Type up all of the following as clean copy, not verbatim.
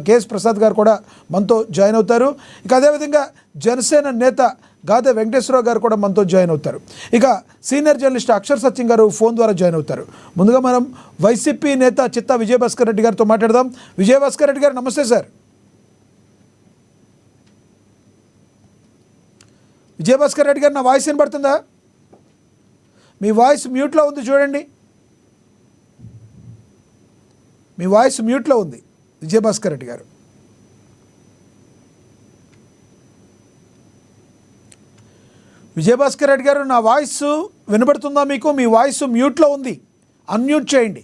KS Prasad గారు కూడా మనతో జాయిన్ అవుతారు. ఇక అదేవిధంగా జనసేన నేత గాదె వెంకటేశ్వరరావు గారు కూడా మనతో జాయిన్ అవుతారు. ఇక సీనియర్ జర్నలిస్ట్ అక్షర్ సత్యం గారు ఫోన్ ద్వారా జాయిన్ అవుతారు. ముందుగా మనం వైసీపీ నేత చిత్తా విజయభాస్కర్ రెడ్డి గారితో మాట్లాడదాం. విజయభాస్కర్ రెడ్డి గారు నమస్తే సార్. విజయభాస్కర్ రెడ్డి గారు, నా వాయిస్ వినబడుతుందా? మీ వాయిస్ మ్యూట్లో ఉంది, చూడండి. మీ వాయిస్ మ్యూట్లో ఉంది విజయభాస్కర్ రెడ్డి గారు. విజయభాస్కర్ రెడ్డి గారు, నా వాయిస్ వినబడుతుందా మీకు? మీ వాయిస్ మ్యూట్లో ఉంది, అన్మ్యూట్ చేయండి.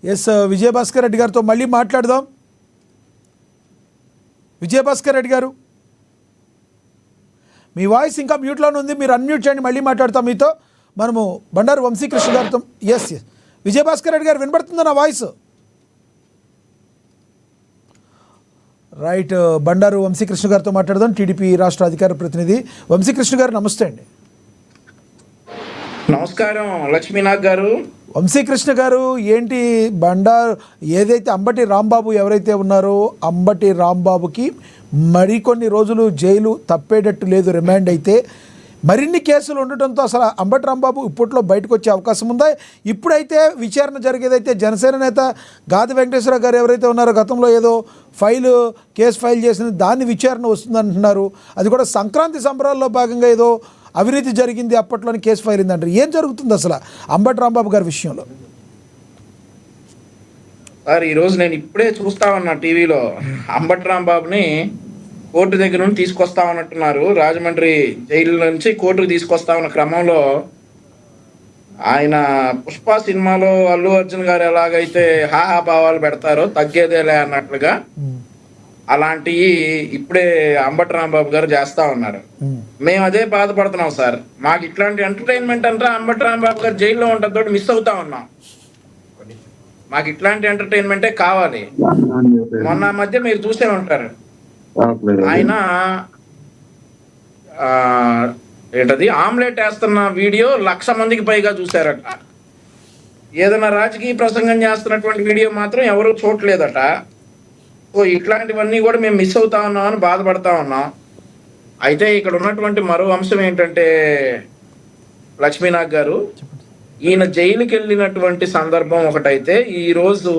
ఎస్, విజయభాస్కర్ రెడ్డి గారితో మళ్ళీ మాట్లాడదాం. విజయభాస్కర్ రెడ్డి గారు, మీ వాయిస్ ఇంకా మ్యూట్లోనే ఉంది, మీరు అన్మ్యూట్ చేయండి, మళ్ళీ మాట్లాడతాం మీతో. మనము బండారు వంశీకృష్ణ గారితో. ఎస్ విజయభాస్కర్ రెడ్డి గారు, వినబడుతుందా నా వాయిస్? రైట్, బండారు వంశీకృష్ణ గారితో మాట్లాడదాం, టీడీపీ రాష్ట్ర అధికార ప్రతినిధి. వంశీకృష్ణ గారు నమస్తే అండి. నమస్కారం లక్ష్మీనాథ్ గారు. వంశీకృష్ణ గారు, ఏంటి బండారు ఏదైతే అంబటి రాంబాబు ఎవరైతే ఉన్నారో అంబటి రాంబాబుకి మరికొన్ని రోజులు జైలు తప్పేటట్టు లేదు, రిమాండ్ అయితే మరిన్ని కేసులు ఉండటంతో అసలు అంబటి రాంబాబు ఇప్పట్లో బయటకు వచ్చే అవకాశం ఉందా? ఇప్పుడైతే విచారణ జరిగేదైతే జనసేన నేత గాదె వెంకటేశ్వరరావు గారు ఎవరైతే ఉన్నారో గతంలో ఏదో కేసు ఫైల్ చేసిన దాన్ని విచారణ వస్తుందంటున్నారు. అది కూడా సంక్రాంతి సంబరాల్లో భాగంగా ఏదో అవినీతి జరిగింది అప్పట్లోని కేసు ఫైల్ అయిందంటారు. ఏం జరుగుతుంది అసలు అంబటి రాంబాబు గారి విషయంలో? సార్, ఈరోజు నేను ఇప్పుడే చూస్తా ఉన్నా టీవీలో, అంబటి రాంబాబుని కోర్టు దగ్గర నుండి తీసుకొస్తా ఉన్నట్టున్నారు. రాజమండ్రి జైలు నుంచి కోర్టుకు తీసుకొస్తా ఉన్న క్రమంలో ఆయన పుష్ప సినిమాలో అల్లు అర్జున్ గారు ఎలాగైతే హాహాభావాలు పెడతారో తగ్గేదేలే అన్నట్లుగా అలాంటివి ఇప్పుడే అంబటి రాంబాబు గారు చేస్తా ఉన్నారు. మేము అదే బాధపడుతున్నాం సార్. మాకు ఇట్లాంటి ఎంటర్టైన్మెంట్ అంటే అంబటి రాంబాబు గారు జైల్లో ఉండటంతో మిస్ అవుతా ఉన్నాం. మాకు ఇట్లాంటి ఎంటర్టైన్మెంటే కావాలి. మొన్న మధ్య మీరు చూసే ఉంటారు, ఆయన ఏంటది ఆమ్లెట్ వేస్తున్న వీడియో 1,00,000 మందికి పైగా చూశారట. ఏదైనా రాజకీయ ప్రసంగం చేస్తున్నటువంటి వీడియో మాత్రం ఎవరు చూడలేదట. సో ఇట్లాంటివన్నీ కూడా మేము మిస్ అవుతా ఉన్నాం అని బాధపడతా ఉన్నాం. అయితే ఇక్కడ ఉన్నటువంటి మరో అంశం ఏంటంటే లక్ష్మీనాథ్ గారు, ఈయన జైలుకి వెళ్ళినటువంటి సందర్భం ఒకటైతే ఈరోజు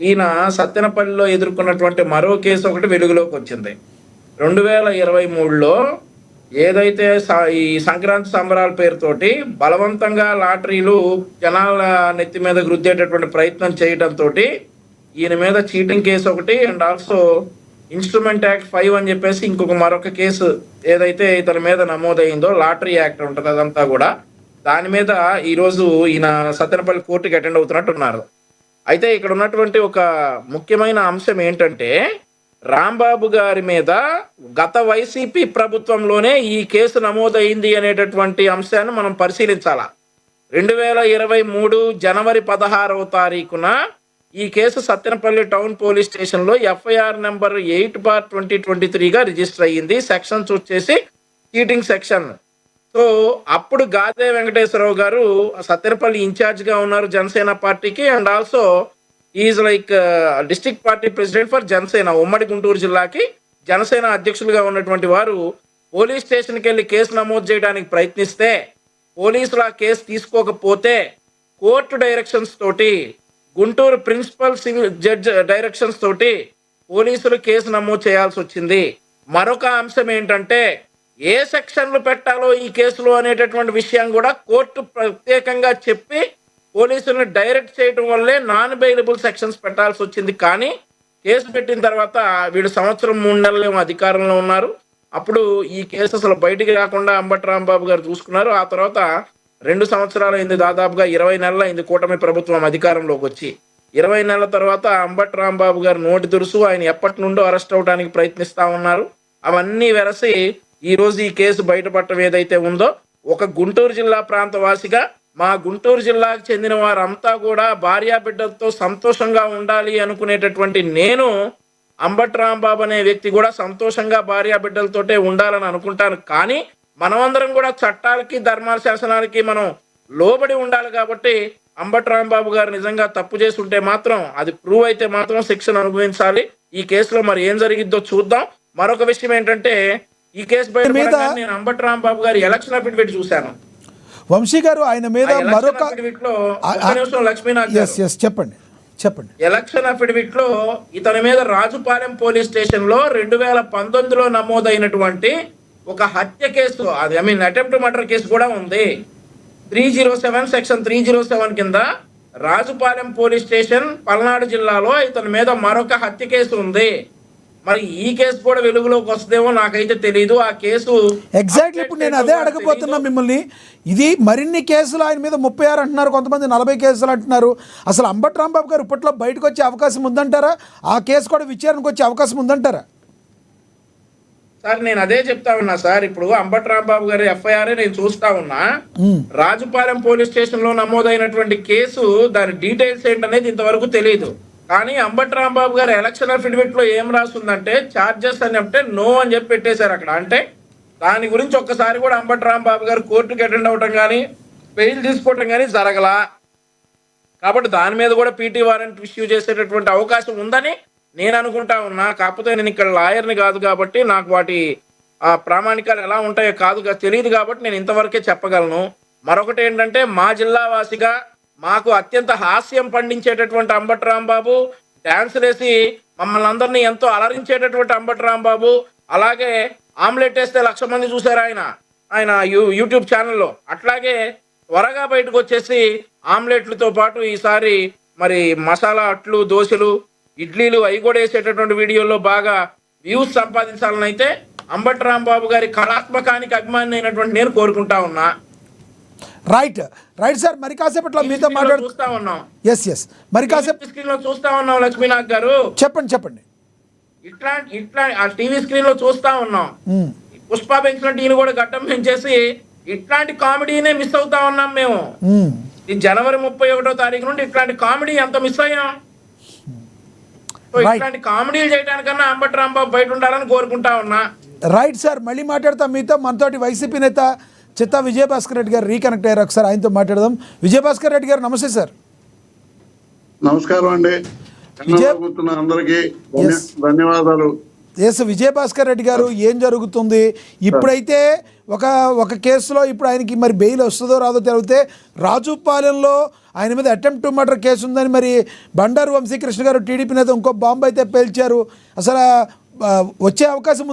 ఈయన సత్తెనపల్లిలో ఎదుర్కొన్నటువంటి మరో కేసు ఒకటి వెలుగులోకి వచ్చింది. 2023లో ఏదైతే ఈ సంక్రాంతి సంబరాల పేరుతోటి బలవంతంగా లాటరీలు జనాల నెత్తి మీద గుద్దేటటువంటి ప్రయత్నం చేయడంతో ఈయన మీద చీటింగ్ కేసు ఒకటి అండ్ ఆల్సో ఇన్స్ట్రుమెంట్ యాక్ట్ 5 అని చెప్పేసి మరొక కేసు ఏదైతే ఇతని మీద నమోదైందో, లాటరీ యాక్ట్ ఉంటుంది అదంతా కూడా, దాని మీద ఈరోజు ఈయన సత్తెనపల్లి కోర్టుకి అటెండ్ అవుతున్నట్టున్నారు. అయితే ఇక్కడ ఉన్నటువంటి ఒక ముఖ్యమైన అంశం ఏంటంటే రాంబాబు గారి మీద గత వైసీపీ ప్రభుత్వంలోనే ఈ కేసు నమోదైంది అనేటటువంటి అంశాన్ని మనం పరిశీలించాలా. 2023 జనవరి 16వ తారీఖున ఈ కేసు సత్తెనపల్లి టౌన్ పోలీస్ స్టేషన్లో ఎఫ్ఐఆర్ నెంబర్ 8/2023గా రిజిస్టర్ అయ్యింది. సెక్షన్స్ వచ్చేసి చీటింగ్ సెక్షన్. సో అప్పుడు గాదె వెంకటేశ్వరరావు గారు సత్తెనపల్లి ఇన్ఛార్జ్గా ఉన్నారు జనసేన పార్టీకి, and also is like district party president for Janasena, ఉమ్మడి గుంటూరు జిల్లాకి జనసేన అధ్యక్షులుగా ఉన్నటువంటి వారు పోలీస్ స్టేషన్కి వెళ్ళి కేసు నమోదు చేయడానికి ప్రయత్నిస్తే పోలీసులు ఆ కేసు తీసుకోకపోతే కోర్టు డైరెక్షన్స్ తోటి, Guntur principal civil judge directions తోటి పోలీసులు కేసు నమోదు చేయాల్సి వచ్చింది. మరొక అంశం ఏంటంటే ఏ సెక్షన్లు పెట్టాలో ఈ కేసులో అనేటటువంటి విషయం కూడా కోర్టు ప్రత్యేకంగా చెప్పి పోలీసులను డైరెక్ట్ చేయడం వల్లే నాన్ బెయిలబుల్ సెక్షన్స్ పెట్టాల్సి వచ్చింది. కానీ కేసు పెట్టిన తర్వాత వీళ్ళు 1 సంవత్సరం 3 నెలలు అధికారంలో ఉన్నారు. అప్పుడు ఈ కేసు అసలు బయటికి రాకుండా అంబటి రాంబాబు గారు చూసుకున్నారు. ఆ తర్వాత 2 సంవత్సరాలు అయింది, దాదాపుగా 20 నెలలు అయింది కూటమి ప్రభుత్వం అధికారంలోకి వచ్చి. 20 నెలల తర్వాత అంబటి రాంబాబు గారు నోటి దురుసు, ఆయన ఎప్పటి నుండో అరెస్ట్ అవడానికి ప్రయత్నిస్తా ఉన్నారు. అవన్నీ వెరసి ఈ రోజు ఈ కేసు బయటపడటం ఏదైతే ఉందో, ఒక గుంటూరు జిల్లా ప్రాంతవాసిగా మా గుంటూరు జిల్లాకు చెందిన వారంతా కూడా భార్యాబిడ్డలతో సంతోషంగా ఉండాలి అనుకునేటటువంటి నేను, అంబటి రాంబాబు అనే వ్యక్తి కూడా సంతోషంగా భార్యాబిడ్డలతోటే ఉండాలని అనుకుంటాను. కానీ మనమందరం కూడా చట్టాలకి ధర్మాల శాసనాలకి మనం లోబడి ఉండాలి. కాబట్టి అంబటి రాంబాబు గారు నిజంగా తప్పు చేసి ఉంటే మాత్రం అది ప్రూవ్ అయితే మాత్రం శిక్షను అనుభవించాలి. ఈ కేసులో మరి ఏం జరిగిద్దో చూద్దాం. మరొక విషయం ఏంటంటే ఈ కేసు బయట నేను అంబటి రాంబాబు గారి ఎలక్షన్ అఫిడవిట్ చూశాను. వంశీ గారు ఆయన మీద మరొక లక్ష్మీనాథ్ చెప్పండి చెప్పండి. ఎలక్షన్ అఫిడవిట్ లో ఇతని మీద రాజుపాలెం పోలీస్ స్టేషన్ లో 2019లో నమోదైనటువంటి ఒక హత్య కేసు, అది అటెంప్ట్ మర్డర్ కేసు కూడా ఉంది. 307 సెక్షన్ 307 కింద రాజుపాలెం పోలీస్ స్టేషన్ పల్నాడు జిల్లాలో ఇతని మీద మరొక హత్య కేసు ఉంది. మరి ఈ కేసు కూడా వెలుగులోకి వస్తుందేమో నాకైతే తెలియదు. ఆ కేసు ఎగ్జాక్ట్లీ ఇప్పుడు నేను అదే అడగబోతున్నా మిమ్మల్ని. ఇది మరిన్ని కేసులు ఆయన మీద 36 అంటున్నారు, కొంతమంది 40 కేసులు అంటున్నారు. అసలు అంబటి రాంబాబు గారు ఇప్పట్లో బయటకు వచ్చే అవకాశం ఉందంటారా? ఆ కేసు కూడా విచారణకు వచ్చే అవకాశం ఉందంటారా? సార్ నేను అదే చెప్తా ఉన్నా సార్. ఇప్పుడు అంబటి రాంబాబు గారి ఎఫ్ఐఆర్ నేను చూస్తా ఉన్నా. రాజుపాలెం పోలీస్ స్టేషన్ లో నమోదైనటువంటి కేసు దాని డీటెయిల్స్ ఏంటనేది ఇంతవరకు తెలియదు. కానీ అంబటి రాంబాబు గారి ఎలక్షన్ అఫిడవిట్ లో ఏం రాస్తుందంటే చార్జెస్ అని చెప్తే నో అని చెప్పి పెట్టేశారు అక్కడ. అంటే దాని గురించి ఒక్కసారి కూడా అంబటి రాంబాబు గారు కోర్టుకి అటెండ్ అవటం కానీ బెయిల్ తీసుకోవటం కానీ జరగలా. కాబట్టి దాని మీద కూడా పీటీ వారెంట్ ఇష్యూ చేసేటటువంటి అవకాశం ఉందని నేను అనుకుంటా ఉన్నా. కాకపోతే నేను ఇక్కడ లాయర్ని కాదు కాబట్టి నాకు వాటి ప్రామాణికాలు ఎలా ఉంటాయో తెలియదు కాబట్టి నేను ఇంతవరకే చెప్పగలను. మరొకటి ఏంటంటే మా జిల్లా వాసిగా మాకు అత్యంత హాస్యం పండించేటటువంటి అంబటి రాంబాబు, డ్యాన్సులు వేసి మమ్మల్ని అందరినీ ఎంతో అలరించేటటువంటి అంబటి రాంబాబు, అలాగే ఆమ్లెట్ వేస్తే 1,00,000 మంది చూశారు ఆయన యూట్యూబ్ ఛానల్లో. అట్లాగే త్వరగా బయటకు వచ్చేసి ఆమ్లెట్లతో పాటు ఈసారి మరి మసాలా అట్లు, దోశలు, ఇడ్లీలు అవి కూడా వేసేటటువంటి వీడియోలో బాగా వ్యూస్ సంపాదించాలని అయితే అంబటి రాంబాబు గారి కళాత్మకానికి అభిమాని అయినటువంటి నేను కోరుకుంటా ఉన్నా. Right sir. మరి కాసేపట్లో మీతో చూస్తా ఉన్నాం. ఎస్ మరి కాసేపు స్క్రీన్ లో చూస్తా ఉన్నాం. లక్ష్మీనాథ్ గారు చెప్పండి. ఇట్లా ఆ టీవీ స్క్రీన్ లో చూస్తా ఉన్నాం. పుష్ప పెంచినట్టు ఈయన కూడా గడ్డం పెంచేసి ఇట్లాంటి కామెడీనే మిస్ అవుతా ఉన్నాం మేము. ఈ జనవరి 31వ తారీఖు నుండి ఇట్లాంటి కామెడీ ఎంత మిస్ అయ్యాం. ఇట్లాంటి కామెడీలు చేయడానికన్నా అంబటి రాంబాబు బయట ఉండాలని కోరుకుంటా ఉన్నా. Right sir. మళ్ళీ మాట్లాడతాం మీతో. మనతోటి వైసీపీ నేత చిత్తా విజయభాస్కర్ రెడ్డి గారు రీకనెక్ట్ అయ్యారు. ఒకసారి ఆయనతో మాట్లాడదాం. విజయభాస్కర్ రెడ్డి గారు నమస్తే సార్. నమస్కారం అండి. అందరికీ ధన్యవాదాలు. విజయభాస్కర్ రెడ్డి గారు, ఏం జరుగుతుంది ఇప్పుడైతే? ఒక కేసులో ఇప్పుడు ఆయనకి మరి బెయిల్ వస్తుందో రాదో తెలిగితే రాజుపాలెంలో ఆయన మీద అటెంప్ట్ మర్డర్ కేసు ఉందని మరి బండారు వంశీకృష్ణ గారు టీడీపీ నేత ఇంకో బాంబు అయితే పేల్చారు. అసలు వచ్చే అవకాశం ఉందా?